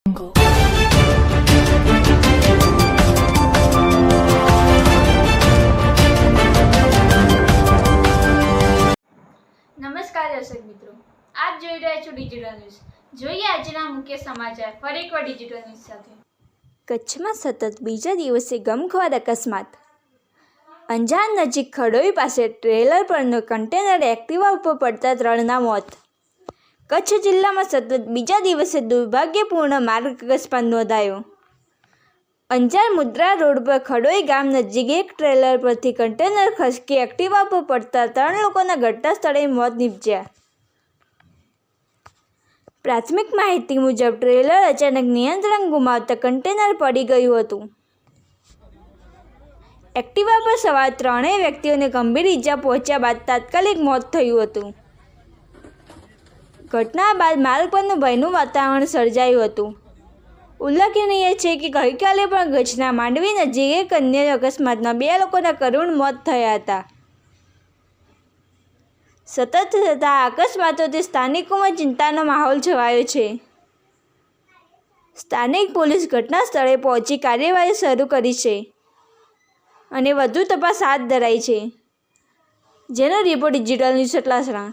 નમસ્કાર દર્શક મિત્રો, આપ જોઈ રહ્યા છો ડિજિટલ ન્યૂઝ. જોઈએ આજના મુખ્ય સમાચાર ફરી એકવાર ડિજિટલ ન્યૂઝ સાથે. કચ્છમાં સતત બીજા દિવસે ગમખ્વાર અકસ્માત. અંજાર નજીક ખડોઈ પાસે ટ્રેલર પરનું કન્ટેનર એક્ટિવા ઉપર પડતા 3ના મોત. કચ્છ જિલ્લામાં સતત બીજા દિવસે દુર્ભાગ્યપૂર્ણ માર્ગ અકસ્માત નોંધાયો. અંજાર મુદ્રા રોડ પર ખડોઈ ગામ નજીક એક ટ્રેલર પરથી કન્ટેનર ખસકી એક્ટિવા પર પડતા 3 લોકોના ઘટના સ્થળે મોત નીપજ્યા. પ્રાથમિક માહિતી મુજબ ટ્રેલર અચાનક નિયંત્રણ ગુમાવતા કન્ટેનર પડી ગયું હતું. એક્ટિવા પર સવાર 3 વ્યક્તિઓને ગંભીર ઈજા પહોંચ્યા બાદ તાત્કાલિક મોત થયું હતું. ઘટના બાદ માર્ગ પરનું ભયનું વાતાવરણ સર્જાયું હતું. ઉલ્લેખનીય છે કે ગઈકાલે પણ કચ્છના માંડવી નજીક એક અન્ય અકસ્માતમાં 2 લોકોના કરુણ મોત થયા હતા. સતત થતા અકસ્માતોથી સ્થાનિકોમાં ચિંતાનો માહોલ છવાયો છે. સ્થાનિક પોલીસ ઘટના સ્થળે પહોંચી કાર્યવાહી શરૂ કરી છે અને વધુ તપાસ હાથ ધરાઈ છે. જેનો રિપોર્ટ ડિજિટલ ન્યૂઝ સટલાસણા.